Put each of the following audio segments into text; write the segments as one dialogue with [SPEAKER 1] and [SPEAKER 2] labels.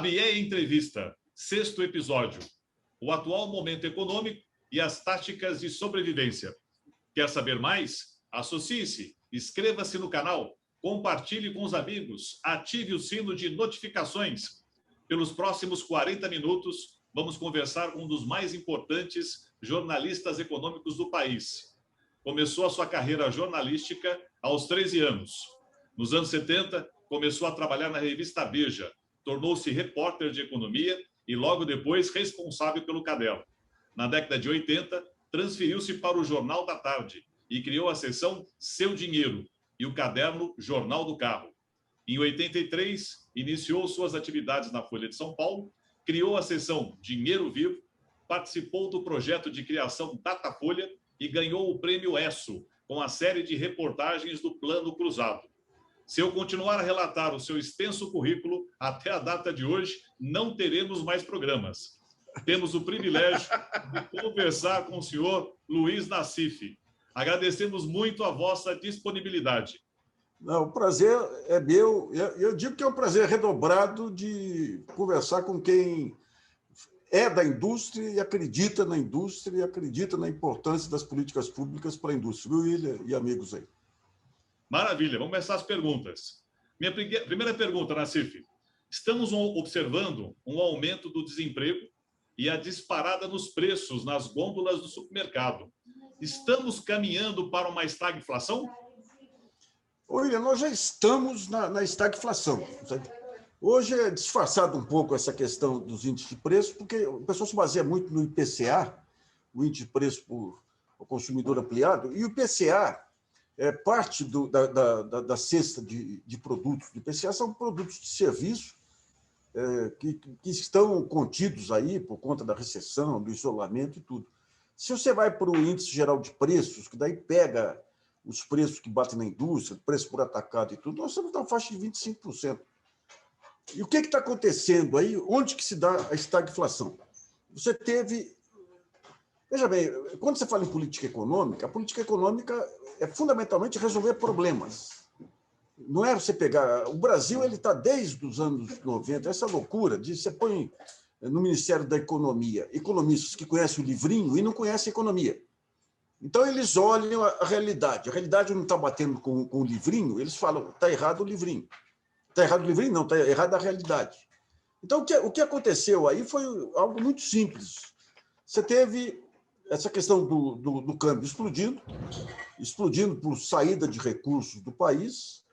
[SPEAKER 1] ABIE Entrevista, 6º episódio. O atual momento econômico e as táticas de sobrevivência. Quer saber mais? Associe-se, inscreva-se no canal, compartilhe com os amigos, ative o sino de notificações. Pelos próximos 40 minutos, vamos conversar com um dos mais importantes jornalistas econômicos do país. Começou a sua carreira jornalística aos 13 anos. Nos anos 70, começou a trabalhar na revista Veja, tornou-se repórter de economia e logo depois responsável pelo caderno. Na década de 80, transferiu-se para o Jornal da Tarde e criou a seção Seu Dinheiro e o caderno Jornal do Carro. Em 83, iniciou suas atividades na Folha de São Paulo, criou a seção Dinheiro Vivo, participou do projeto de criação Datafolha e ganhou o prêmio ESSO com a série de reportagens do Plano Cruzado. Se eu continuar a relatar o seu extenso currículo, até a data de hoje, não teremos mais programas. Temos o privilégio de conversar com o senhor Luiz Nassif. Agradecemos muito a vossa disponibilidade.
[SPEAKER 2] Não, o prazer é meu. Eu digo que é um prazer redobrado de conversar com quem é da indústria e acredita na indústria e acredita na importância das políticas públicas para a indústria. William e amigos aí.
[SPEAKER 1] Maravilha, vamos começar as perguntas. Minha primeira pergunta, Nassif. Estamos observando um aumento do desemprego e a disparada nos preços nas gôndolas do supermercado. Estamos caminhando para uma estagflação?
[SPEAKER 2] Olha, nós já estamos na estagflação. Hoje é disfarçado um pouco essa questão dos índices de preço, porque o pessoal se baseia muito no IPCA, o índice de preço por consumidor ampliado, e o IPCA é parte da cesta de produtos. O IPCA são produtos de serviço que estão contidos aí por conta da recessão, do isolamento e tudo. Se você vai para o índice geral de preços, que daí pega os preços que batem na indústria, preço por atacado e tudo, nós estamos na faixa de 25%. E o que está acontecendo aí? Onde que se dá a estagflação? Você teve... Veja bem, quando você fala em política econômica, a política econômica é fundamentalmente resolver problemas. Não é você pegar... O Brasil está desde os anos 90, essa loucura de você põe no Ministério da Economia economistas que conhecem o livrinho e não conhecem a economia. Então, eles olham a realidade. A realidade não está batendo com o livrinho, eles falam, está errado o livrinho. Está errado o livrinho? Não, está errada a realidade. Então, o que aconteceu aí foi algo muito simples. Você teve essa questão do câmbio explodindo por saída de recursos do país,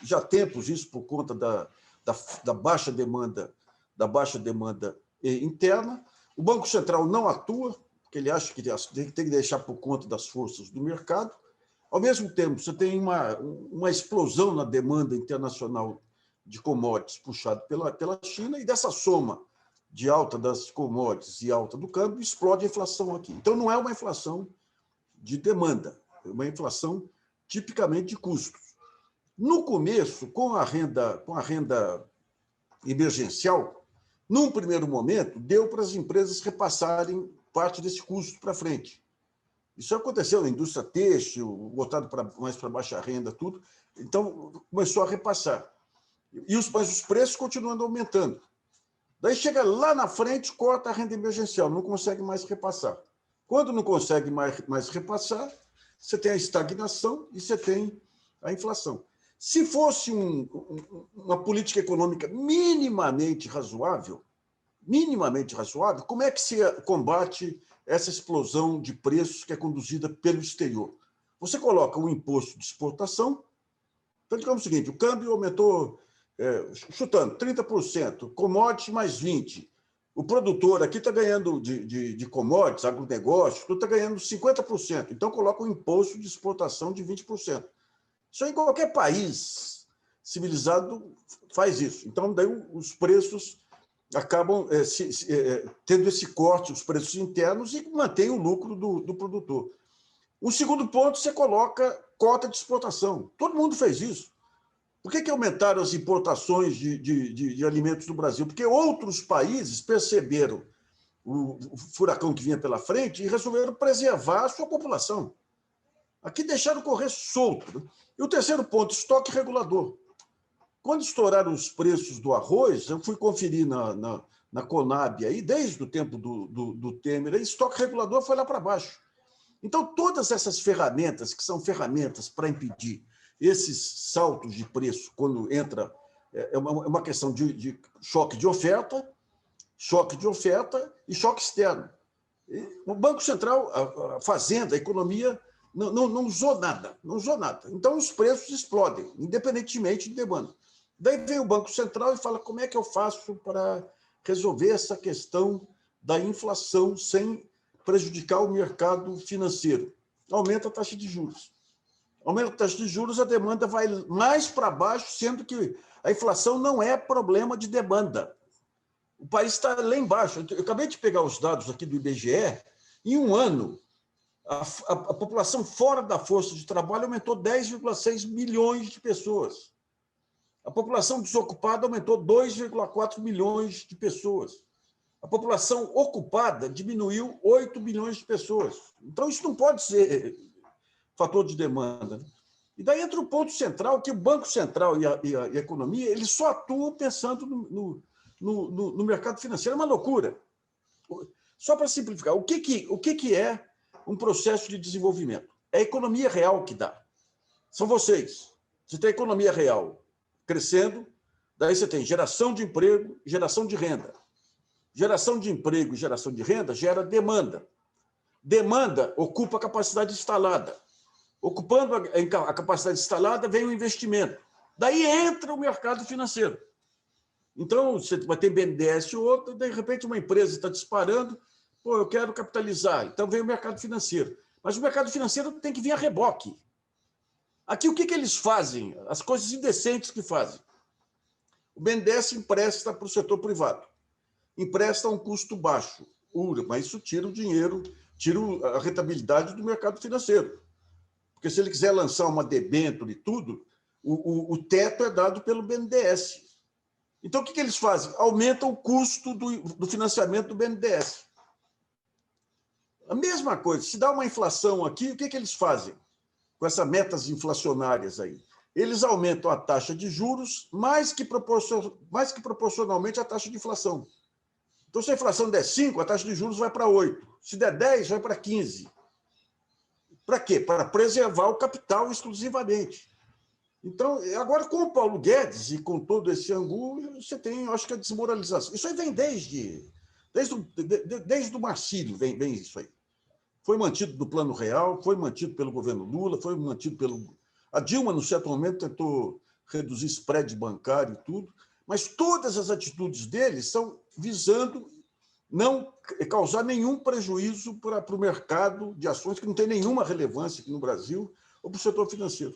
[SPEAKER 2] já há tempos isso por conta da baixa demanda interna. O Banco Central não atua, porque ele acha que tem que deixar por conta das forças do mercado. Ao mesmo tempo, você tem uma explosão na demanda internacional de commodities puxada pela China, e dessa soma de alta das commodities e alta do câmbio, explode a inflação aqui. Então, não é uma inflação de demanda, é uma inflação tipicamente de custos. No começo, com a renda emergencial, num primeiro momento, deu para as empresas repassarem parte desse custo para frente. Isso aconteceu na indústria têxtil, voltado mais para baixa renda, tudo. Então, começou a repassar. Mas os preços continuando aumentando. Daí chega lá na frente, corta a renda emergencial, não consegue mais repassar. Quando não consegue mais repassar, você tem a estagnação e você tem a inflação. Se fosse uma política econômica minimamente razoável, como é que se combate essa explosão de preços que é conduzida pelo exterior? Você coloca um imposto de exportação, então, digamos o seguinte, o câmbio aumentou, chutando, 30%, commodities mais 20%. O produtor aqui está ganhando de commodities, agronegócio, tudo está ganhando 50%. Então, coloca um imposto de exportação de 20%. Isso em qualquer país civilizado faz isso. Então, daí os preços acabam tendo esse corte, os preços internos, e mantém o lucro do produtor. O segundo ponto, você coloca cota de exportação. Todo mundo fez isso. Por que aumentaram as importações de alimentos do Brasil? Porque outros países perceberam o furacão que vinha pela frente e resolveram preservar a sua população. Aqui deixaram correr solto. E o terceiro ponto, estoque regulador. Quando estouraram os preços do arroz, eu fui conferir na Conab, aí, desde o tempo do Temer, aí, estoque regulador foi lá para baixo. Então, todas essas ferramentas, que são ferramentas para impedir esses saltos de preço, quando entra, é uma questão de choque de oferta e choque externo. O Banco Central, a Fazenda, a economia, não usou nada, não usou nada. Então, os preços explodem, independentemente de demanda. Daí vem o Banco Central e fala como é que eu faço para resolver essa questão da inflação sem prejudicar o mercado financeiro. Aumenta a taxa de juros. Aumenta a taxa de juros, a demanda vai mais para baixo, sendo que a inflação não é problema de demanda. O país está lá embaixo. Eu acabei de pegar os dados aqui do IBGE. Em um ano, a população fora da força de trabalho aumentou 10,6 milhões de pessoas. A população desocupada aumentou 2,4 milhões de pessoas. A população ocupada diminuiu 8 milhões de pessoas. Então, isso não pode ser fator de demanda. E daí entra o ponto central, que o Banco Central e a economia eles só atuam pensando no mercado financeiro. É uma loucura. Só para simplificar, o que é um processo de desenvolvimento? É a economia real que dá. São vocês. Você tem a economia real crescendo, daí você tem geração de emprego, geração de renda. Geração de emprego e geração de renda gera demanda. Demanda ocupa a capacidade instalada. Ocupando a capacidade instalada, vem o investimento. Daí entra o mercado financeiro. Então, você vai ter BNDES ou outro, de repente uma empresa está disparando, pô, eu quero capitalizar. Então, vem o mercado financeiro. Mas o mercado financeiro tem que vir a reboque. Aqui, o que eles fazem? As coisas indecentes que fazem. O BNDES empresta para o setor privado. Empresta a um custo baixo, mas isso tira o dinheiro, tira a rentabilidade do mercado financeiro. Porque se ele quiser lançar uma debênture e tudo, o teto é dado pelo BNDES. Então, o que eles fazem? Aumentam o custo do financiamento do BNDES. A mesma coisa, se dá uma inflação aqui, o que eles fazem com essas metas inflacionárias aí? Eles aumentam a taxa de juros mais que proporcionalmente à taxa de inflação. Então, se a inflação der 5, a taxa de juros vai para 8. Se der 10, vai para 15. Para quê? Para preservar o capital exclusivamente. Então, agora, com o Paulo Guedes e com todo esse ângulo, você tem, eu acho que a desmoralização. Isso aí vem desde o Marcílio, vem isso aí. Foi mantido no Plano Real, foi mantido pelo governo Lula, foi mantido pelo... A Dilma, no certo momento, tentou reduzir spread bancário e tudo, mas todas as atitudes dele são visando não causar nenhum prejuízo para o mercado de ações, que não tem nenhuma relevância aqui no Brasil, ou para o setor financeiro.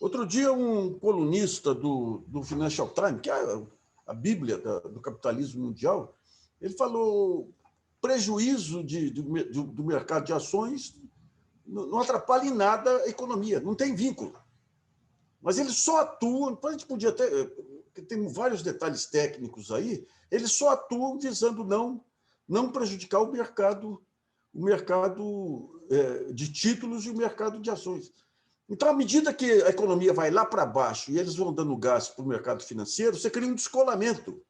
[SPEAKER 2] Outro dia, um colunista do Financial Times, que é a bíblia do capitalismo mundial, ele falou prejuízo do mercado de ações não atrapalha em nada a economia, não tem vínculo. Mas eles só atuam, a gente podia até... Tem vários detalhes técnicos aí, eles só atuam visando não prejudicar o mercado de títulos e o mercado de ações. Então, à medida que a economia vai lá para baixo e eles vão dando gás para o mercado financeiro, você cria um descolamento,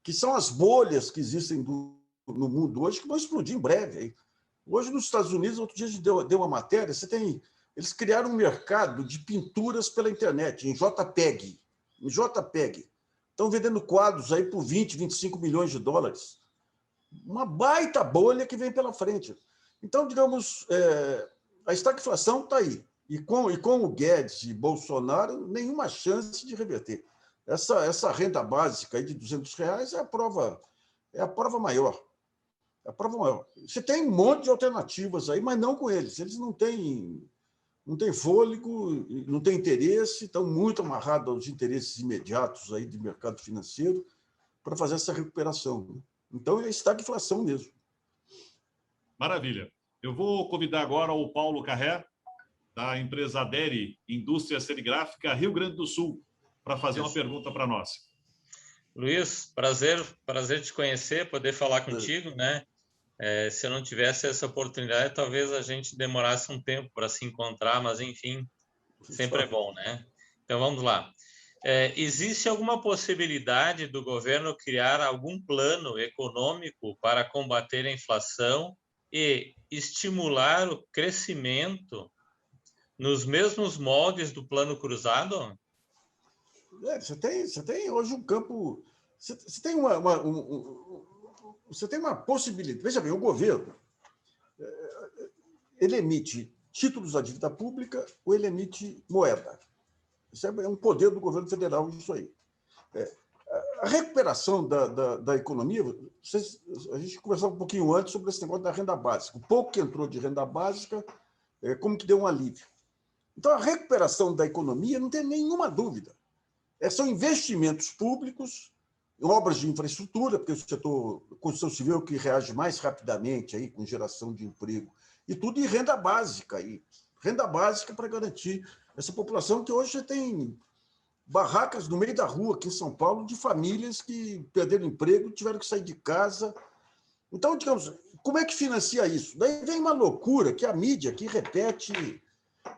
[SPEAKER 2] que são as bolhas que existem no mundo hoje, que vão explodir em breve. Hoje, nos Estados Unidos, outro dia a gente deu uma matéria, eles criaram um mercado de pinturas pela internet, em JPEG. Em JPEG. Estão vendendo quadros aí por 20, 25 milhões de dólares. Uma baita bolha que vem pela frente. Então, digamos, a estagflação está aí. E com o Guedes e Bolsonaro, nenhuma chance de reverter. Essa renda básica aí de R$200 é a prova maior. É a prova maior. Você tem um monte de alternativas aí, mas não com eles. Eles não têm fôlego, não têm interesse, estão muito amarrados aos interesses imediatos aí de mercado financeiro para fazer essa recuperação. Então, é estagflação mesmo.
[SPEAKER 1] Maravilha. Eu vou convidar agora o Paulo Carré, da empresa Aderi Indústria Serigráfica, Rio Grande do Sul, para fazer uma pergunta para nós.
[SPEAKER 3] Luiz, prazer te conhecer, poder falar contigo, né? Se eu não tivesse essa oportunidade, talvez a gente demorasse um tempo para se encontrar, mas, enfim, sempre é bom, né? Então, vamos lá. existe alguma possibilidade do governo criar algum plano econômico para combater a inflação e estimular o crescimento nos mesmos moldes do Plano Cruzado?
[SPEAKER 2] Você tem hoje um campo... Você tem você tem uma possibilidade. Veja bem, o governo ele emite títulos da dívida pública ou ele emite moeda. Isso é um poder do governo federal, isso aí. A recuperação da economia, a gente conversava um pouquinho antes sobre esse negócio da renda básica. O pouco que entrou de renda básica, como que deu um alívio. Então, a recuperação da economia não tem nenhuma dúvida. São investimentos públicos, em obras de infraestrutura, porque o setor construção civil é o que reage mais rapidamente aí, com geração de emprego, e tudo em renda básica. Renda básica para garantir essa população que hoje tem barracas no meio da rua, aqui em São Paulo, de famílias que perderam emprego, tiveram que sair de casa. Então, digamos, como é que financia isso? Daí vem uma loucura que a mídia aqui repete,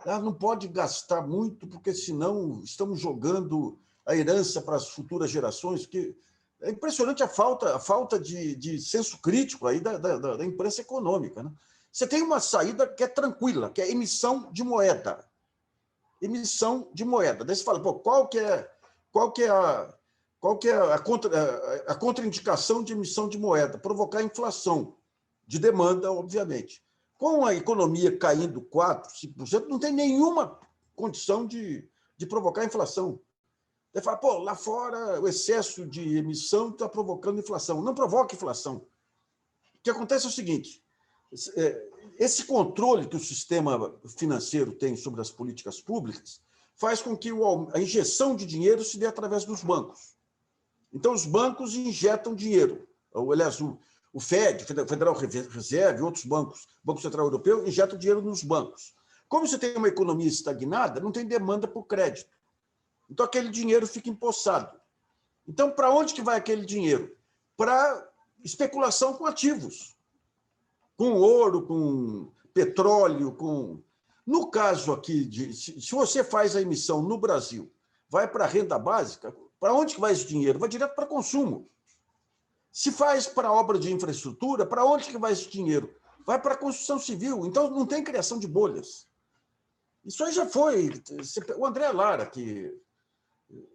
[SPEAKER 2] não pode gastar muito, porque senão estamos jogando a herança para as futuras gerações, que é impressionante a falta de senso crítico aí da imprensa econômica, né? Você tem uma saída que é tranquila, que é emissão de moeda. Emissão de moeda. Daí você fala, pô, qual que é a contraindicação de emissão de moeda? Provocar inflação de demanda, obviamente. Com a economia caindo 4%, 5%, não tem nenhuma condição de provocar inflação. Você fala, pô, lá fora o excesso de emissão está provocando inflação. Não provoca inflação. O que acontece é o seguinte, esse controle que o sistema financeiro tem sobre as políticas públicas faz com que a injeção de dinheiro se dê através dos bancos. Então, os bancos injetam dinheiro. Aliás, o FED, Federal Reserve, outros bancos, Banco Central Europeu, injetam dinheiro nos bancos. Como você tem uma economia estagnada, não tem demanda por crédito. Então, aquele dinheiro fica empossado. Então, para onde que vai aquele dinheiro? Para especulação com ativos, com ouro, com petróleo, com... No caso aqui, se você faz a emissão no Brasil, vai para a renda básica, para onde que vai esse dinheiro? Vai direto para consumo. Se faz para obra de infraestrutura, para onde que vai esse dinheiro? Vai para a construção civil. Então, não tem criação de bolhas. Isso aí já foi... O André Lara, que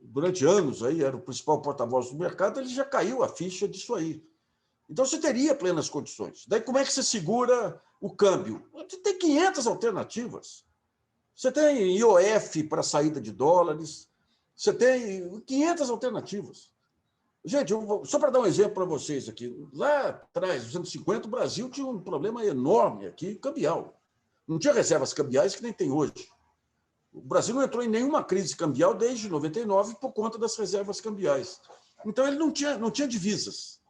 [SPEAKER 2] durante anos aí era o principal porta-voz do mercado, ele já caiu a ficha disso aí. Então, você teria plenas condições. Daí, como é que você segura o câmbio? Você tem 500 alternativas. Você tem IOF para saída de dólares, você tem 500 alternativas. Gente, só para dar um exemplo para vocês aqui, lá atrás, nos anos 50, o Brasil tinha um problema enorme aqui, cambial. Não tinha reservas cambiais que nem tem hoje. O Brasil não entrou em nenhuma crise cambial desde 99 por conta das reservas cambiais. Então, ele não tinha divisas,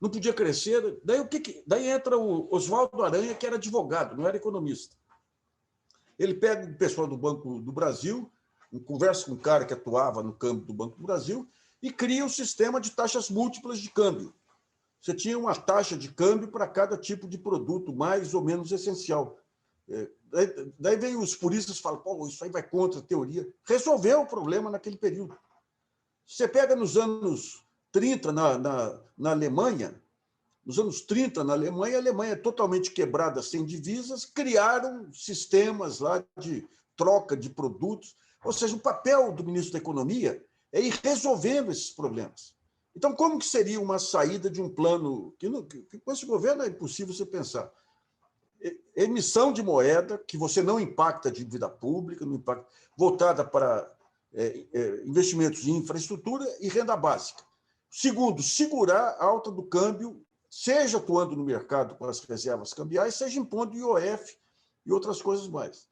[SPEAKER 2] não podia crescer. Daí entra o Oswaldo Aranha, que era advogado, não era economista. Ele pega o pessoal do Banco do Brasil, conversa com um cara que atuava no câmbio do Banco do Brasil e cria um sistema de taxas múltiplas de câmbio. Você tinha uma taxa de câmbio para cada tipo de produto, mais ou menos essencial. Daí vem os puristas e falam, pô, isso aí vai contra a teoria. Resolveu o problema naquele período. Você pega nos anos 30 na Alemanha, nos anos 30 na Alemanha, a Alemanha totalmente quebrada, sem divisas, criaram sistemas lá de troca de produtos. Ou seja, o papel do ministro da Economia é ir resolvendo esses problemas. Então, como que seria uma saída de um plano que com esse governo é impossível você pensar? Emissão de moeda, que você não impacta a dívida pública, não impacta, voltada para investimentos em infraestrutura e renda básica. Segundo, segurar a alta do câmbio, seja atuando no mercado com as reservas cambiais, seja impondo IOF e outras coisas mais.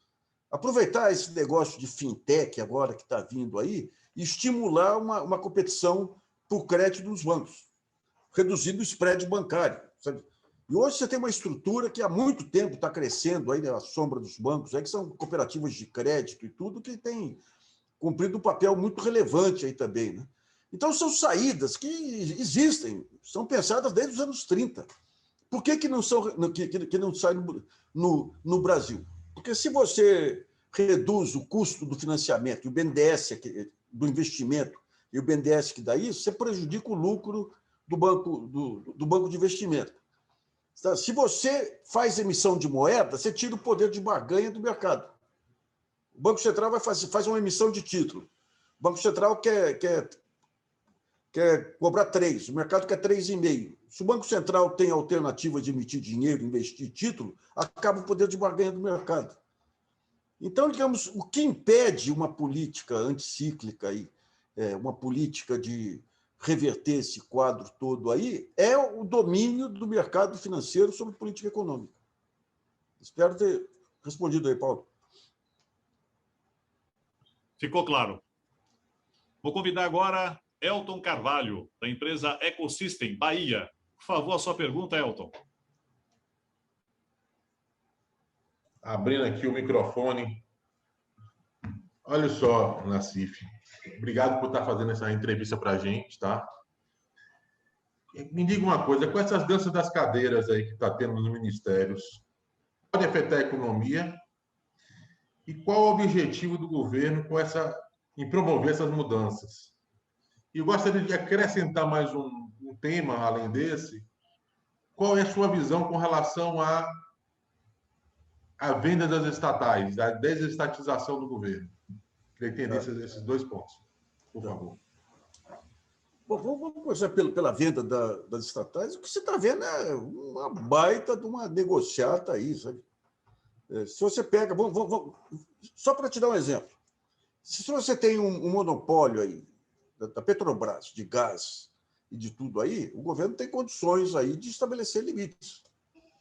[SPEAKER 2] Aproveitar esse negócio de fintech agora que está vindo aí e estimular uma competição por crédito dos bancos, reduzindo o spread bancário, sabe? E hoje você tem uma estrutura que há muito tempo está crescendo aí à sombra dos bancos, aí, que são cooperativas de crédito e tudo, que tem cumprido um papel muito relevante aí também, né? Então, são saídas que existem, são pensadas desde os anos 30. Por que não saem no Brasil? Porque se você reduz o custo do financiamento, e o BNDES do investimento e o BNDES que dá isso, você prejudica o lucro do banco de investimento. Se você faz emissão de moeda, você tira o poder de barganha do mercado. O Banco Central faz uma emissão de título. O Banco Central quer cobrar 3, o mercado quer 3,5. Se o Banco Central tem a alternativa de emitir dinheiro, investir título, acaba o poder de barganha do mercado. Então, digamos, o que impede uma política anticíclica, uma política de reverter esse quadro todo aí, é o domínio do mercado financeiro sobre política econômica. Espero ter respondido aí, Paulo.
[SPEAKER 1] Ficou claro. Vou convidar agora Elton Carvalho, da empresa Ecosystem, Bahia. Por favor, a sua pergunta, Elton.
[SPEAKER 4] Abrindo aqui o microfone. Olha só, Nassif. Obrigado por estar fazendo essa entrevista para a gente, tá? Me diga uma coisa, com essas danças das cadeiras aí que está tendo nos ministérios, pode afetar a economia? E qual o objetivo do governo em promover essas mudanças? E eu gostaria de acrescentar mais um tema, além desse. Qual é a sua visão com relação à venda das estatais, a desestatização do governo? Queria entender esses 2 pontos, por favor.
[SPEAKER 2] Bom, vamos começar pela venda das estatais. O que você está vendo é uma baita de uma negociata aí, sabe? Se você pega... só para te dar um exemplo. Se você tem um monopólio aí, da Petrobras, de gás e de tudo aí, o governo tem condições aí de estabelecer limites.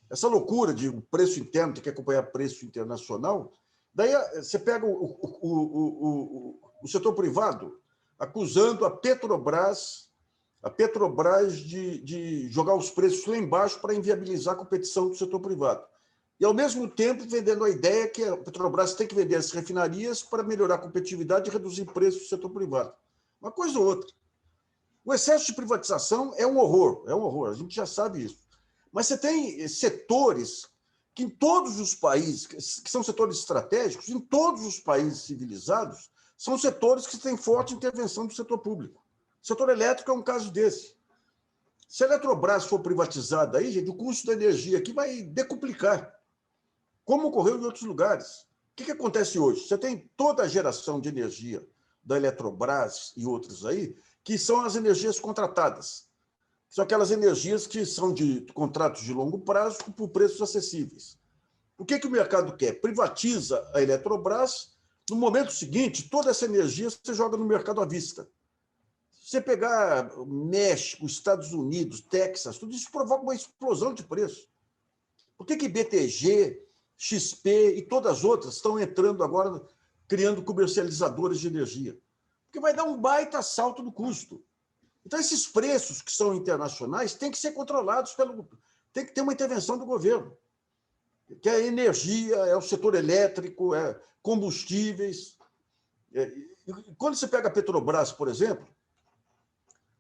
[SPEAKER 2] Essa loucura de o preço interno ter que acompanhar preço internacional, daí você pega o setor privado acusando a Petrobras de jogar os preços lá embaixo para inviabilizar a competição do setor privado. E, ao mesmo tempo, vendendo a ideia que a Petrobras tem que vender as refinarias para melhorar a competitividade e reduzir preços do setor privado. Uma coisa ou outra. O excesso de privatização é um horror, a gente já sabe isso. Mas você tem setores que em todos os países, que são setores estratégicos, em todos os países civilizados, são setores que têm forte intervenção do setor público. O setor elétrico é um caso desse. Se a Eletrobras for privatizada, aí, gente, o custo da energia aqui vai decuplicar, como ocorreu em outros lugares. O que acontece hoje? Você tem toda a geração de energia da Eletrobras e outros aí, que são as energias contratadas. São aquelas energias que são de contratos de longo prazo por preços acessíveis. O que o mercado quer? Privatiza a Eletrobras, no momento seguinte, toda essa energia você joga no mercado à vista. Se você pegar México, Estados Unidos, Texas, tudo isso provoca uma explosão de preço. Por que BTG, XP e todas as outras estão entrando agora, criando comercializadores de energia? Porque vai dar um baita salto no custo. Então, esses preços que são internacionais têm que ser controlados tem que ter uma intervenção do governo. Que é energia, é o setor elétrico, é combustíveis. Quando você pega a Petrobras, por exemplo,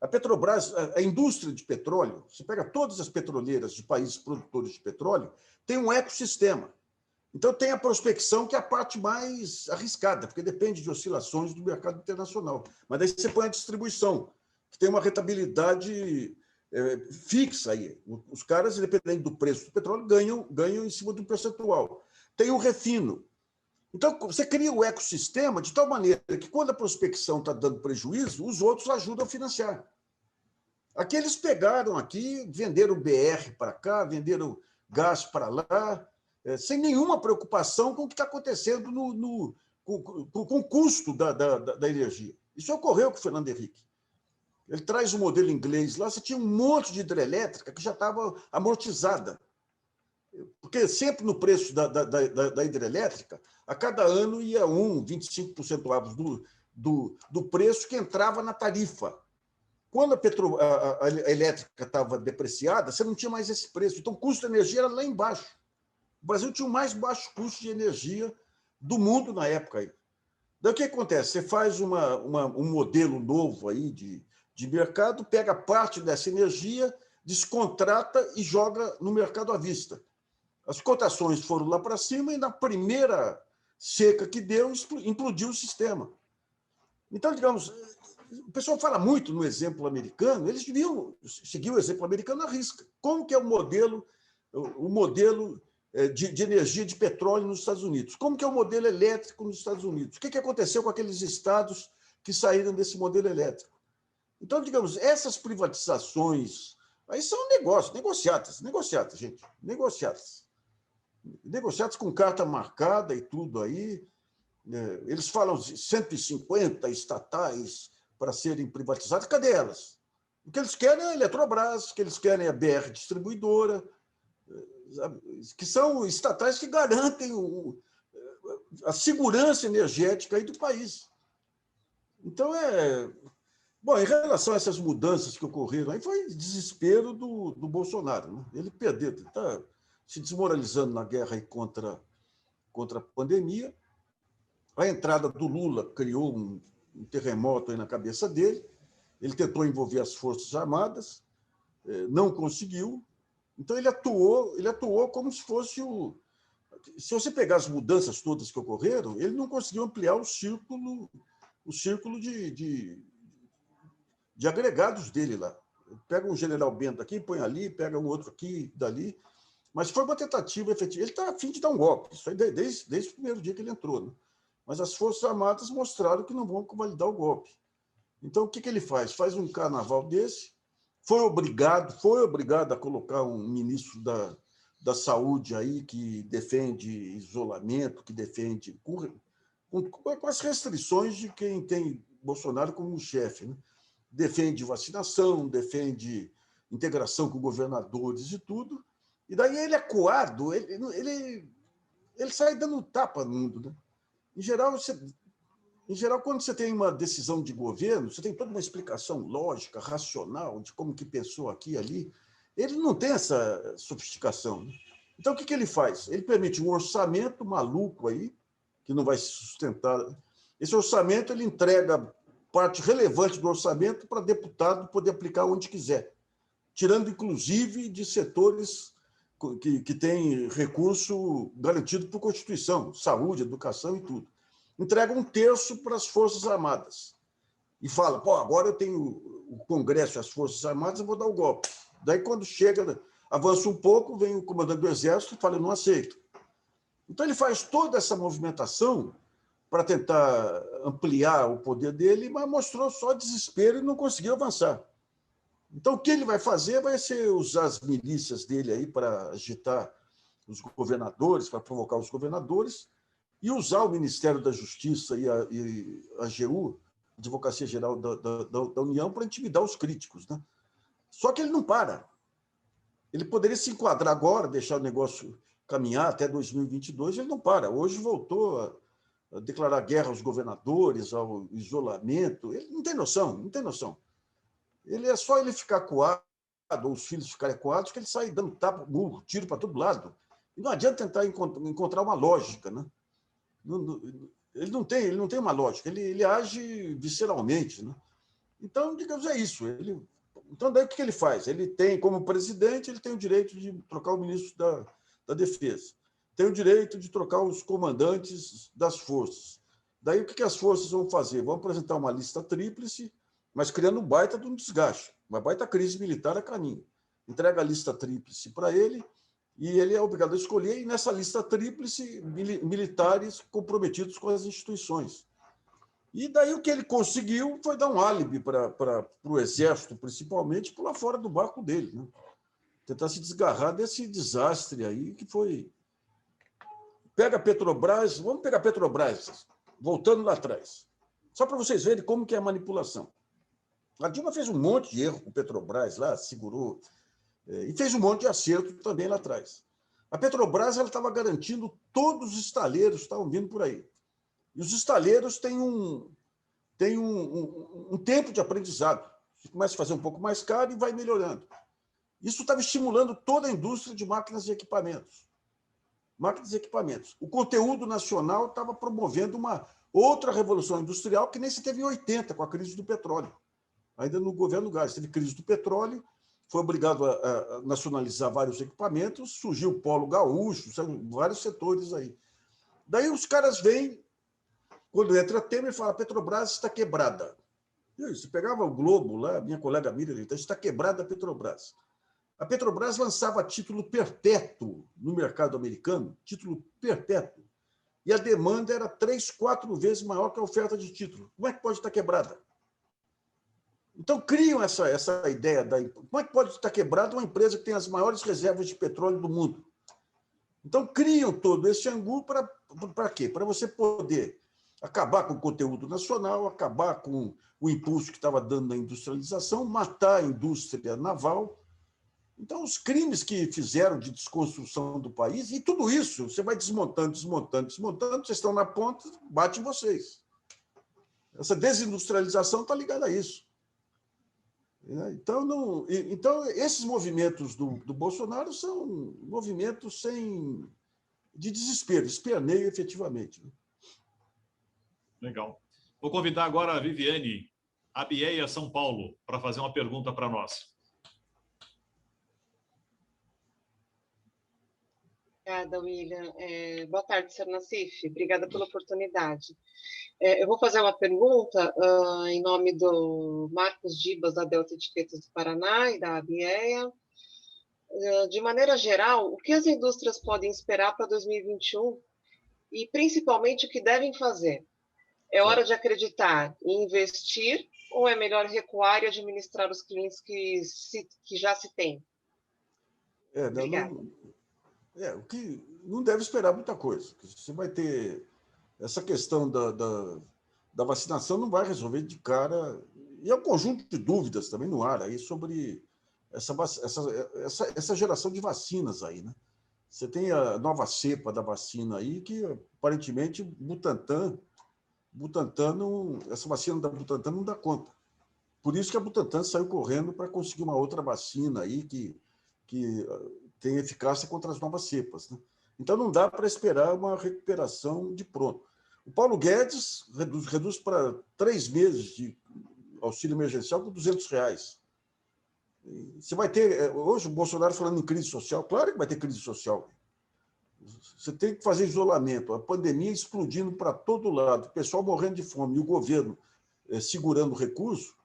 [SPEAKER 2] a Petrobras, a indústria de petróleo, você pega todas as petroleiras de países produtores de petróleo, tem um ecossistema. Então, tem a prospecção, que é a parte mais arriscada, porque depende de oscilações do mercado internacional. Mas daí você põe a distribuição, que tem uma rentabilidade fixa aí. Os caras, independente do preço do petróleo, ganham em cima do percentual. Tem o refino. Então, você cria o ecossistema de tal maneira que, quando a prospecção está dando prejuízo, os outros ajudam a financiar. Aqui eles pegaram aqui, venderam BR para cá, venderam gás para lá, sem nenhuma preocupação com o que está acontecendo com o custo da energia. Isso ocorreu com o Fernando Henrique. Ele traz um modelo inglês lá, você tinha um monte de hidrelétrica que já estava amortizada. Porque sempre no preço da hidrelétrica, a cada ano ia 25% do preço que entrava na tarifa. Quando a elétrica estava depreciada, você não tinha mais esse preço. Então, o custo da energia era lá embaixo. O Brasil tinha o mais baixo custo de energia do mundo na época. Aí. Daí o que acontece? Você faz um modelo novo aí de mercado, pega parte dessa energia, descontrata e joga no mercado à vista. As cotações foram lá para cima e, na primeira seca que deu, implodiu o sistema. Então, digamos, o pessoal fala muito no exemplo americano, eles deviam seguir o exemplo americano à risca. Como que é o modelo de energia de petróleo nos Estados Unidos? Como que é o modelo elétrico nos Estados Unidos? O que aconteceu com aqueles estados que saíram desse modelo elétrico? Então, digamos, essas privatizações aí são negociatas, gente, negociatas com carta marcada e tudo aí. Eles falam de 150 estatais para serem privatizadas. Cadê elas? O que eles querem é a Eletrobras, o que eles querem é a BR Distribuidora, que são estatais que garantem a segurança energética aí do país. Então, Bom, em relação a essas mudanças que ocorreram, aí foi desespero do Bolsonaro. Né? Ele perdeu, está se desmoralizando na guerra aí contra a pandemia. A entrada do Lula criou um terremoto aí na cabeça dele. Ele tentou envolver as Forças Armadas, não conseguiu. Então, ele atuou como se fosse o... Se você pegar as mudanças todas que ocorreram, ele não conseguiu ampliar o círculo de agregados dele lá. Pega um general Bento aqui, põe ali, pega um outro aqui, dali. Mas foi uma tentativa efetiva. Ele está a fim de dar um golpe, isso aí desde o primeiro dia que ele entrou. Né? Mas as Forças Armadas mostraram que não vão convalidar o golpe. Então, o que ele faz? Faz um carnaval desse, foi obrigado a colocar um ministro da Saúde aí que defende isolamento, que defende... com as restrições de quem tem Bolsonaro como chefe, né? Defende vacinação, defende integração com governadores e tudo. E daí ele é coado, ele sai dando tapa no mundo. Né? Em geral, quando você tem uma decisão de governo, você tem toda uma explicação lógica, racional, de como que pensou aqui e ali. Ele não tem essa sofisticação. Né? Então, o que ele faz? Ele permite um orçamento maluco aí, que não vai se sustentar. Esse orçamento ele entrega parte relevante do orçamento para deputado poder aplicar onde quiser, tirando, inclusive, de setores que têm recurso garantido por Constituição, saúde, educação e tudo. Entrega 1/3 para as Forças Armadas. E fala, agora eu tenho o Congresso e as Forças Armadas, eu vou dar o golpe. Daí, quando chega, avança um pouco, vem o comandante do Exército e fala, eu não aceito. Então, ele faz toda essa movimentação para tentar ampliar o poder dele, mas mostrou só desespero e não conseguiu avançar. Então, o que ele vai fazer vai ser usar as milícias dele aí para agitar os governadores, para provocar os governadores, e usar o Ministério da Justiça e a AGU, Advocacia Geral da União, para intimidar os críticos. Né? Só que ele não para. Ele poderia se enquadrar agora, deixar o negócio caminhar até 2022, ele não para. Hoje voltou a declarar guerra aos governadores, ao isolamento. Ele não tem noção. É só ele ficar coado, ou os filhos ficarem coados, que ele sai dando tapa, burro, tiro para todo lado. E não adianta tentar encontrar uma lógica. Né? Ele não tem uma lógica, ele age visceralmente. Né? Então, digamos, é isso. Então, daí o que ele faz? Ele tem, como presidente, ele tem o direito de trocar o ministro da Defesa. Tem o direito de trocar os comandantes das forças. Daí, o que as forças vão fazer? Vão apresentar uma lista tríplice, mas criando um baita de um desgaste, uma baita crise militar a caminho. Entrega a lista tríplice para ele e ele é obrigado a escolher, e nessa lista tríplice, militares comprometidos com as instituições. E daí o que ele conseguiu foi dar um álibi para o Exército, principalmente, pular fora do barco dele. Né? Tentar se desgarrar desse desastre aí que foi... Pega a Petrobras, vamos pegar a Petrobras, voltando lá atrás. Só para vocês verem como que é a manipulação. A Dilma fez um monte de erro com o Petrobras lá, segurou, e fez um monte de acerto também lá atrás. A Petrobras estava garantindo todos os estaleiros que estavam vindo por aí. E os estaleiros têm um tempo de aprendizado. Você começa a fazer um pouco mais caro e vai melhorando. Isso estava estimulando toda a indústria de máquinas e equipamentos. O conteúdo nacional estava promovendo uma outra revolução industrial que nem se teve em 80, com a crise do petróleo. Ainda no governo Gás, teve crise do petróleo, foi obrigado a nacionalizar vários equipamentos, surgiu o polo gaúcho, vários setores aí. Daí os caras vêm Quando entra Temer, fala: a Petrobras está quebrada. Você pegava o Globo lá, minha colega Miriam, então, está quebrada a Petrobras. A Petrobras lançava título perpétuo no mercado americano, título perpétuo, e a demanda era 3, 4 vezes maior que a oferta de título. Como é que pode estar quebrada? Então, criam essa ideia da... Como é que pode estar quebrada uma empresa que tem as maiores reservas de petróleo do mundo? Então, criam todo esse angu para quê? Para você poder acabar com o conteúdo nacional, acabar com o impulso que estava dando na industrialização, matar a indústria naval. Então, os crimes que fizeram de desconstrução do país, e tudo isso, você vai desmontando, vocês estão na ponta, bate em vocês. Essa desindustrialização está ligada a isso. Então, esses movimentos do Bolsonaro são movimentos de desespero, esperneio efetivamente.
[SPEAKER 1] Legal. Vou convidar agora a Viviane Abieia, São Paulo, para fazer uma pergunta para nós.
[SPEAKER 5] Obrigada, William. Boa tarde, Sr. Nassif. Obrigada pela oportunidade. Eu vou fazer uma pergunta em nome do Marcos Dibas, da Delta Etiquetas do Paraná e da Abieia. De maneira geral, o que as indústrias podem esperar para 2021 e, principalmente, o que devem fazer? É hora de acreditar e investir ou é melhor recuar e administrar os clientes que já se tem? Obrigada.
[SPEAKER 2] O que não deve esperar muita coisa. Você vai ter essa questão da vacinação, não vai resolver de cara. E é um conjunto de dúvidas também no ar aí sobre essa geração de vacinas aí, né? Você tem a nova cepa da vacina aí, que aparentemente essa vacina da Butantan não dá conta. Por isso que a Butantan saiu correndo para conseguir uma outra vacina aí que tem eficácia contra as novas cepas, né? Então, não dá para esperar uma recuperação de pronto. O Paulo Guedes reduz para 3 meses de auxílio emergencial por R$200. Você vai ter... Hoje, o Bolsonaro falando em crise social. Claro que vai ter crise social. Você tem que fazer isolamento. A pandemia explodindo para todo lado, o pessoal morrendo de fome e o governo segurando o recurso.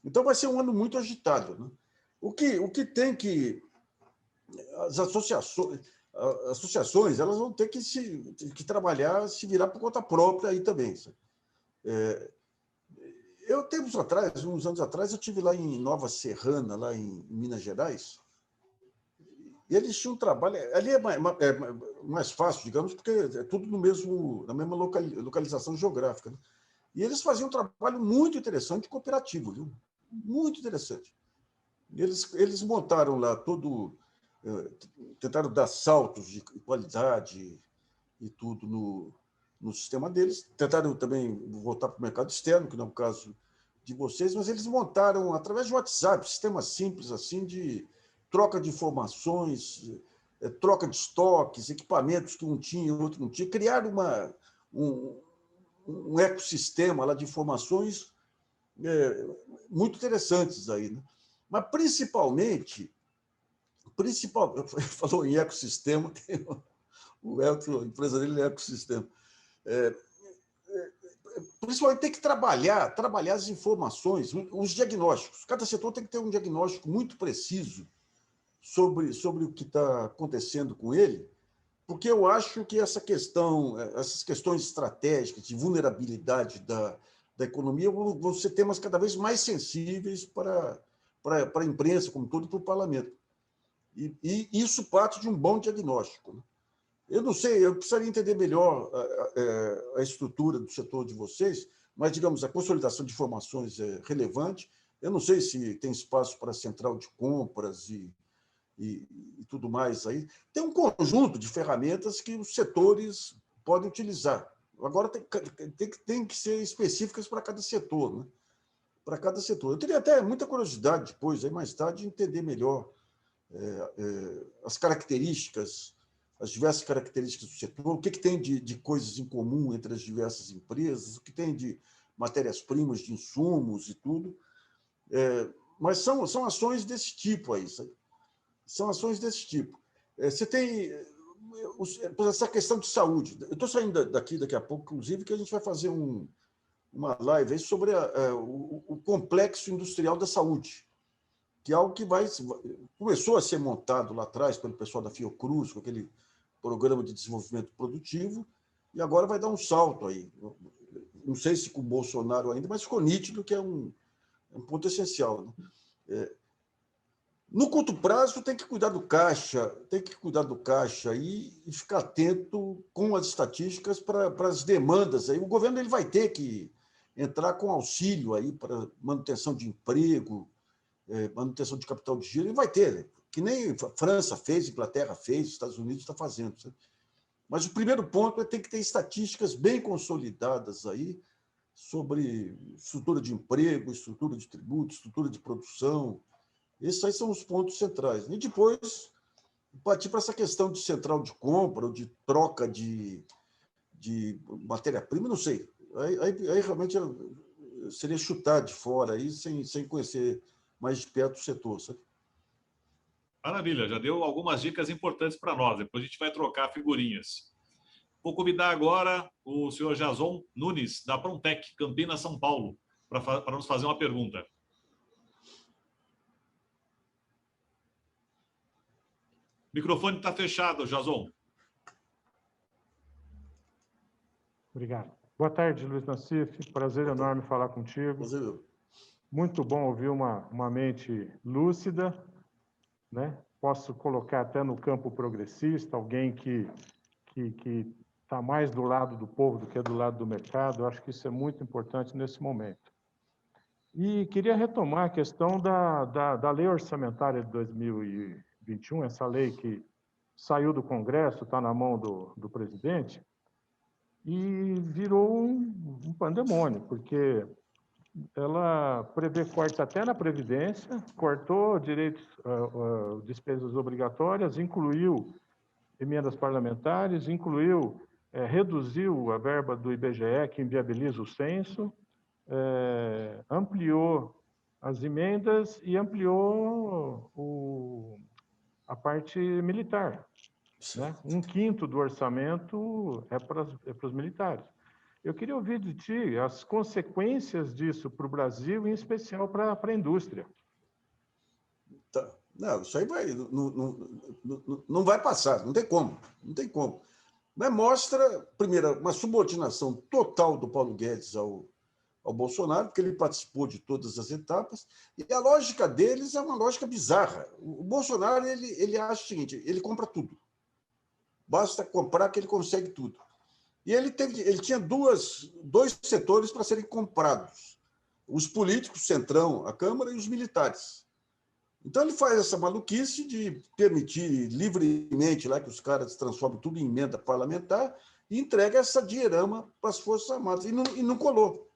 [SPEAKER 2] Então, vai ser um ano muito agitado, né? O que tem que... As associações elas vão ter que trabalhar, se virar por conta própria aí também. Uns anos atrás, eu estive lá em Nova Serrana, lá em Minas Gerais, e eles tinham um trabalho... Ali é mais fácil, digamos, porque é tudo na mesma localização geográfica, né? E eles faziam um trabalho muito interessante, cooperativo, viu? Muito interessante. Eles montaram lá tentaram dar saltos de qualidade e tudo no sistema deles. Tentaram também voltar para o mercado externo, que não é o caso de vocês, mas eles montaram, através de WhatsApp, sistemas simples assim de troca de informações, troca de estoques, equipamentos que um tinha e o outro não tinha. Criaram um ecossistema lá de informações muito interessantes aí, né? Mas, principalmente, falou em ecossistema, a empresa dele é ecossistema. Principalmente tem que trabalhar as informações, os diagnósticos. Cada setor tem que ter um diagnóstico muito preciso sobre o que está acontecendo com ele, porque eu acho que essas questões estratégicas de vulnerabilidade da economia vão ser temas cada vez mais sensíveis para a imprensa como um todo e para o parlamento. E isso parte de um bom diagnóstico, né? Eu não sei, eu precisaria entender melhor a estrutura do setor de vocês, mas, digamos, a consolidação de informações é relevante. Eu não sei se tem espaço para central de compras e tudo mais aí. Tem um conjunto de ferramentas que os setores podem utilizar. Agora, tem que ser específicas para cada setor, né? Para cada setor. Eu teria até muita curiosidade depois, aí mais tarde, de entender melhor as características, as diversas características do setor, o que tem de coisas em comum entre as diversas empresas, o que tem de matérias-primas, de insumos e tudo. Mas são ações desse tipo aí, sabe? São ações desse tipo. Você tem... essa questão de saúde. Eu estou saindo daqui daqui a pouco, inclusive, que a gente vai fazer uma live aí sobre o complexo industrial da saúde, que é algo que começou a ser montado lá atrás pelo pessoal da Fiocruz, com aquele programa de desenvolvimento produtivo, e agora vai dar um salto aí. Não sei se com o Bolsonaro ainda, mas ficou nítido que é um ponto essencial, né? No curto prazo, tem que cuidar do caixa, e ficar atento com as estatísticas para as demandas. Aí, o governo ele vai ter que entrar com auxílio aí para manutenção de emprego, manutenção de capital de giro, e vai ter, né? Que nem a França fez, Inglaterra fez, Estados Unidos está fazendo. Sabe? Mas o primeiro ponto é ter que ter estatísticas bem consolidadas aí sobre estrutura de emprego, estrutura de tributos, estrutura de produção. Esses aí são os pontos centrais. E depois partir para essa questão de central de compra, ou de troca de matéria-prima, não sei. Aí realmente seria chutar de fora, aí, sem conhecer mais de perto o setor. Sabe?
[SPEAKER 1] Maravilha, já deu algumas dicas importantes para nós. Depois a gente vai trocar figurinhas. Vou convidar agora o senhor Jason Nunes, da Prontec, Campinas, São Paulo, para nos fazer uma pergunta. O microfone está fechado, Jason.
[SPEAKER 6] Obrigado. Boa tarde, Luiz Nassif. Prazer enorme falar contigo.
[SPEAKER 2] Prazer.
[SPEAKER 6] Muito bom ouvir uma mente lúcida, né? Posso colocar até no campo progressista, alguém que está mais do lado do povo do que do lado do mercado. Eu acho que isso é muito importante nesse momento. E queria retomar a questão da lei orçamentária de 2021, essa lei que saiu do Congresso, está na mão do presidente, e virou um pandemônio, porque ela prevê corte até na Previdência, cortou direitos, despesas obrigatórias, incluiu emendas parlamentares, reduziu a verba do IBGE, que inviabiliza o censo, ampliou as emendas e ampliou a parte militar. Né? 1/5 do orçamento é para os militares. Eu queria ouvir de ti as consequências disso para o Brasil, em especial para a indústria.
[SPEAKER 2] Tá. Não, isso aí não vai passar, não tem como. Mas mostra, primeiro, uma subordinação total do Paulo Guedes ao Bolsonaro, porque ele participou de todas as etapas, e a lógica deles é uma lógica bizarra. O Bolsonaro ele acha o seguinte: ele compra tudo. Basta comprar que ele consegue tudo. E ele tinha dois setores para serem comprados: os políticos, Centrão, a Câmara, e os militares. Então, ele faz essa maluquice de permitir livremente lá que os caras transformem tudo em emenda parlamentar e entrega essa dinheirama para as Forças Armadas. E não colou.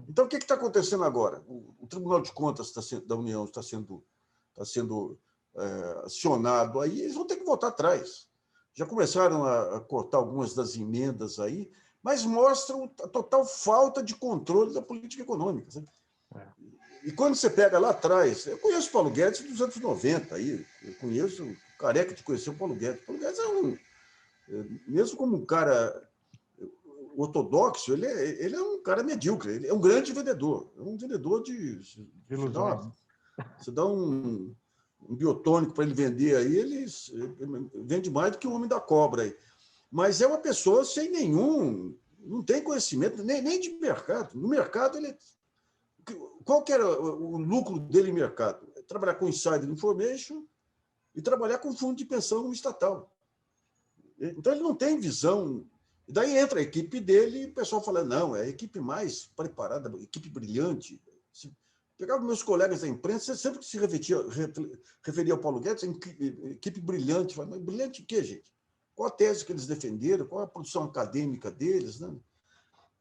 [SPEAKER 2] Então, o que está acontecendo agora? O Tribunal de Contas da União está sendo acionado aí, eles vão ter que voltar atrás. Já começaram a cortar algumas das emendas aí, mas mostram a total falta de controle da política econômica. Sabe? E quando você pega lá atrás, eu conheço o Paulo Guedes dos anos 90, aí, eu conheço, careca de conhecer o Paulo Guedes. O Paulo Guedes mesmo como um cara ortodoxo, ele é um cara medíocre, ele é um grande vendedor, é um vendedor de ilusões. Você dá um biotônico para ele vender aí, ele vende mais do que o homem da cobra aí. Mas é uma pessoa sem não tem conhecimento, nem de mercado. No mercado, qual que era o lucro dele em mercado? Trabalhar com insider information e trabalhar com fundo de pensão estatal. Então, ele não tem visão. E daí entra a equipe dele e o pessoal fala: não, é a equipe mais preparada, equipe brilhante. Se pegava meus colegas da imprensa, sempre que se referia ao Paulo Guedes, equipe brilhante. Fala, mas brilhante o quê, gente? Qual a tese que eles defenderam? Qual a produção acadêmica deles? Né?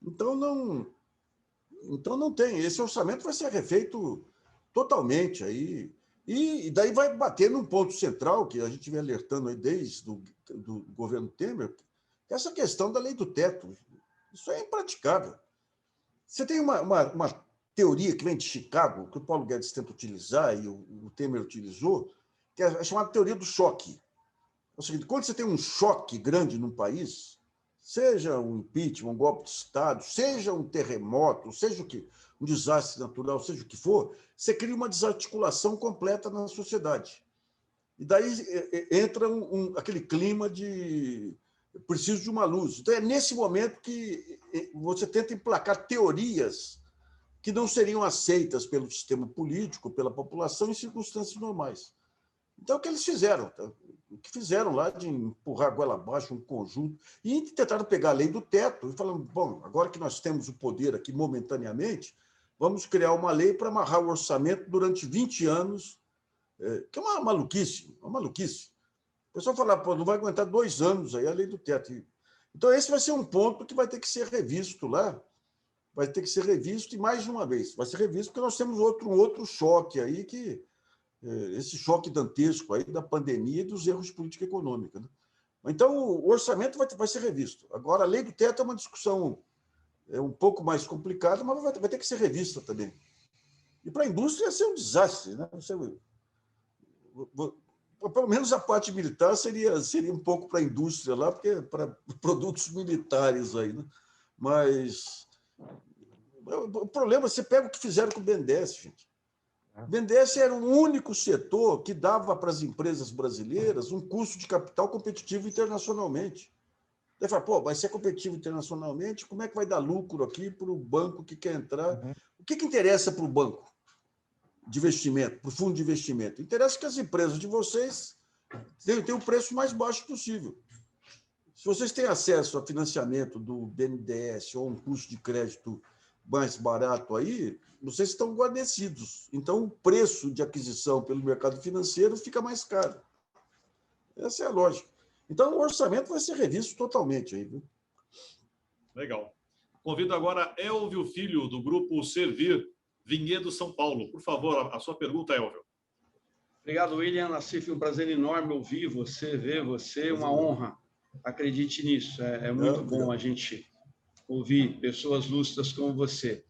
[SPEAKER 2] Então, não tem. Esse orçamento vai ser refeito totalmente aí. E daí vai bater num ponto central que a gente vem alertando aí desde do governo Temer, essa questão da lei do teto. Isso é impraticável. Você tem uma teoria que vem de Chicago, que o Paulo Guedes tenta utilizar e o Temer utilizou, que é chamada teoria do choque. É o seguinte, quando você tem um choque grande num país, seja um impeachment, um golpe de Estado, seja um terremoto, seja o que, um desastre natural, seja o que for, você cria uma desarticulação completa na sociedade. E daí entra aquele clima de preciso de uma luz. Então, é nesse momento que você tenta emplacar teorias que não seriam aceitas pelo sistema político, pela população, em circunstâncias normais. Então, o que eles fizeram? O que fizeram lá de empurrar a goela abaixo um conjunto e tentaram pegar a lei do teto e falaram, bom, agora que nós temos o poder aqui momentaneamente, vamos criar uma lei para amarrar o orçamento durante 20 anos, que é uma maluquice, uma maluquice. O pessoal fala, pô, não vai aguentar 2 anos aí a lei do teto. Então, esse vai ser um ponto que vai ter que ser revisto lá, vai ter que ser revisto, e mais uma vez, vai ser revisto porque nós temos outro choque aí, esse choque dantesco aí da pandemia e dos erros de política econômica. Né? Então, o orçamento vai ser revisto. Agora, a lei do teto é uma discussão um pouco mais complicada, mas vai ter que ser revista também. E para a indústria ia ser um desastre. Né? Pelo menos a parte militar seria um pouco para a indústria lá, porque para produtos militares aí. Né? Mas o problema, você pega o que fizeram com o BNDES, gente. O BNDES era o único setor que dava para as empresas brasileiras um custo de capital competitivo internacionalmente. Daí fala, pô, vai ser competitivo internacionalmente, como é que vai dar lucro aqui para o banco que quer entrar? O que interessa para o banco de investimento, para o fundo de investimento? Interessa que as empresas de vocês tenham o preço mais baixo possível. Se vocês têm acesso a financiamento do BNDES ou um custo de crédito mais barato aí, vocês estão guarnecidos. Então, o preço de aquisição pelo mercado financeiro fica mais caro. Essa é a lógica. Então, o orçamento vai ser revisto totalmente aí. Viu?
[SPEAKER 1] Legal. Convido agora Elvio Filho, do grupo Servir, Vinhedo, São Paulo. Por favor, a sua pergunta, Elvio.
[SPEAKER 7] Obrigado, William. Nassif, um prazer enorme ouvir você, ver você, uma honra. Acredite nisso. É muito bom a gente ouvir pessoas lúcidas como você.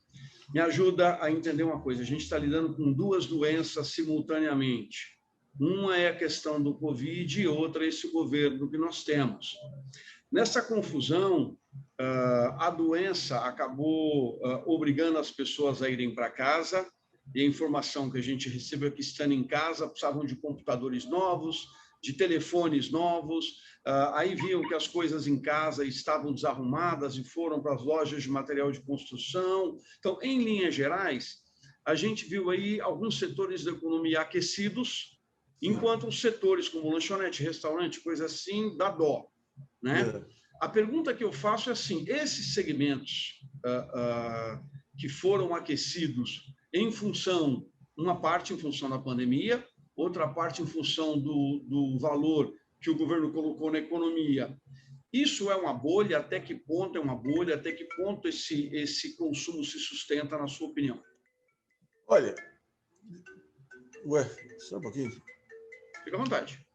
[SPEAKER 7] Me ajuda a entender uma coisa. A gente está lidando com 2 doenças simultaneamente. Uma é a questão do Covid e outra é esse governo que nós temos. Nessa confusão, a doença acabou obrigando as pessoas a irem para casa, e a informação que a gente recebeu é que, estando em casa, precisavam de computadores novos, de telefones novos, aí viam que as coisas em casa estavam desarrumadas e foram para as lojas de material de construção. Então, em linhas gerais, a gente viu aí alguns setores da economia aquecidos, enquanto os setores como lanchonete, restaurante, coisa assim, dá dó. Né? A pergunta que eu faço é assim, esses segmentos que foram aquecidos em função, uma parte em função da pandemia, outra parte em função do valor que o governo colocou na economia. Isso é uma bolha? Até que ponto é uma bolha? Até que ponto esse consumo se sustenta, na sua opinião?
[SPEAKER 2] Olha, só um pouquinho.
[SPEAKER 7] Fica à vontade.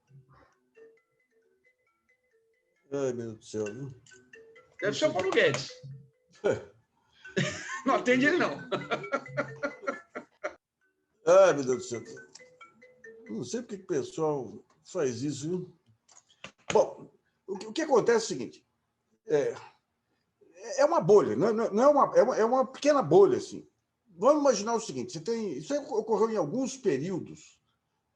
[SPEAKER 2] Ai, meu Deus do céu. Viu?
[SPEAKER 7] Deve ser o Paulo Guedes. Não atende ele, não.
[SPEAKER 2] Ai, meu Deus do céu. Não sei porque o pessoal faz isso, viu? Bom, o que acontece é o seguinte, é uma bolha, não é uma pequena bolha, assim. Vamos imaginar o seguinte, isso ocorreu em alguns períodos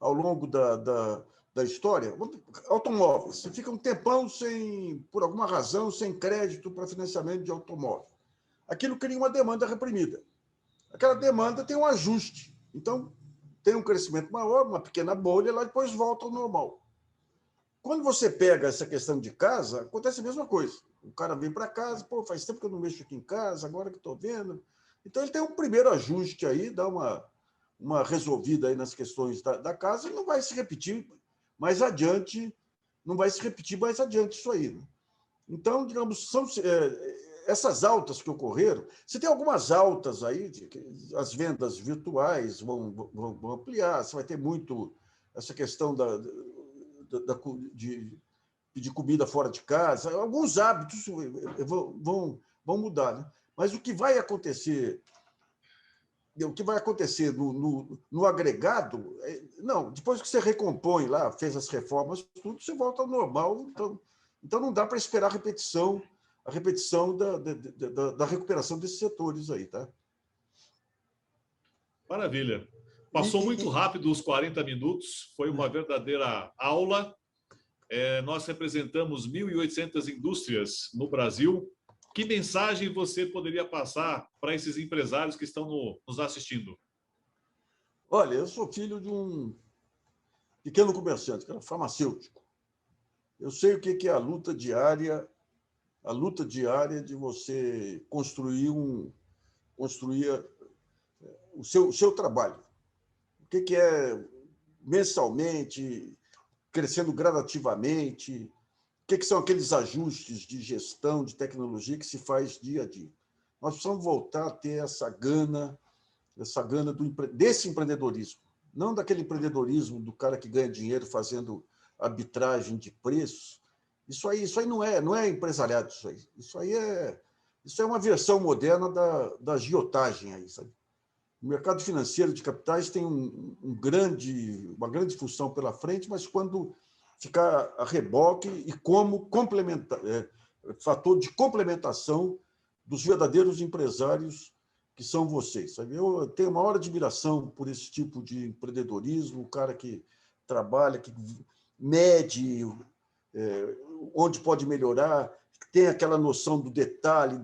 [SPEAKER 2] ao longo da história. Automóveis, você fica um tempão por alguma razão, sem crédito para financiamento de automóvel. Aquilo cria uma demanda reprimida. Aquela demanda tem um ajuste. Então, tem um crescimento maior, uma pequena bolha, ela depois volta ao normal. Quando você pega essa questão de casa, acontece a mesma coisa. O cara vem para casa, pô, faz tempo que eu não mexo aqui em casa, agora que estou vendo. Então, ele tem um primeiro ajuste aí, dá uma resolvida aí nas questões da casa, e não vai se repetir mais adiante, isso aí. Né? Então, digamos, são essas altas que ocorreram. Você tem algumas altas aí, as vendas virtuais vão ampliar, você vai ter muito essa questão de pedir comida fora de casa, alguns hábitos vão mudar. Né? Mas o que vai acontecer o que vai acontecer no agregado, não, depois que você recompõe lá, fez as reformas, tudo, você volta ao normal. Então não dá para esperar a repetição da recuperação desses setores aí, tá?
[SPEAKER 1] Maravilha. Passou muito rápido os 40 minutos, foi uma verdadeira aula. Nós representamos 1.800 indústrias no Brasil. Que mensagem você poderia passar para esses empresários que estão nos assistindo?
[SPEAKER 2] Olha, eu sou filho de um pequeno comerciante, que era farmacêutico. Eu sei o que é a luta diária de você construir o seu trabalho. O que é mensalmente, crescendo gradativamente, o que são aqueles ajustes de gestão, de tecnologia que se faz dia a dia. Nós precisamos voltar a ter essa gana desse empreendedorismo, não daquele empreendedorismo do cara que ganha dinheiro fazendo arbitragem de preços. Isso aí não é empresariado, isso aí é uma versão moderna da agiotagem aí, sabe? O mercado financeiro de capitais tem uma grande função pela frente, mas quando ficar a reboque e como complementar, fator de complementação dos verdadeiros empresários que são vocês, sabe? Eu tenho uma maior admiração por esse tipo de empreendedorismo, o cara que trabalha, que mede onde pode melhorar, que tem aquela noção do detalhe,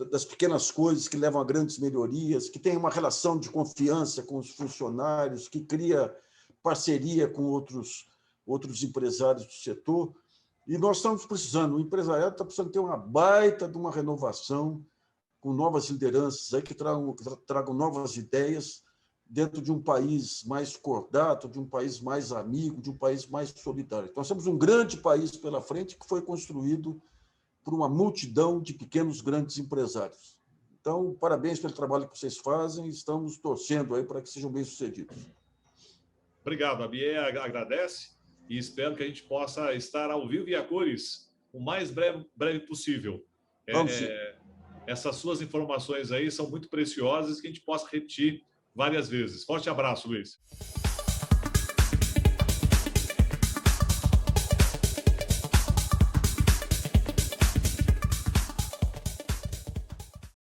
[SPEAKER 2] das pequenas coisas que levam a grandes melhorias, que tem uma relação de confiança com os funcionários, que cria parceria com outros empresários do setor. E nós estamos precisando, o empresariado está precisando ter uma baita de uma renovação, com novas lideranças aí que tragam novas ideias dentro de um país mais cordato, de um país mais amigo, de um país mais solidário. Nós temos um grande país pela frente que foi construído por uma multidão de pequenos, grandes empresários. Então, parabéns pelo trabalho que vocês fazem, estamos torcendo aí para que sejam bem-sucedidos.
[SPEAKER 1] Obrigado, a Bia agradece e espero que a gente possa estar ao vivo e a cores o mais breve possível. Essas suas informações aí são muito preciosas que a gente possa repetir várias vezes. Forte abraço, Luiz.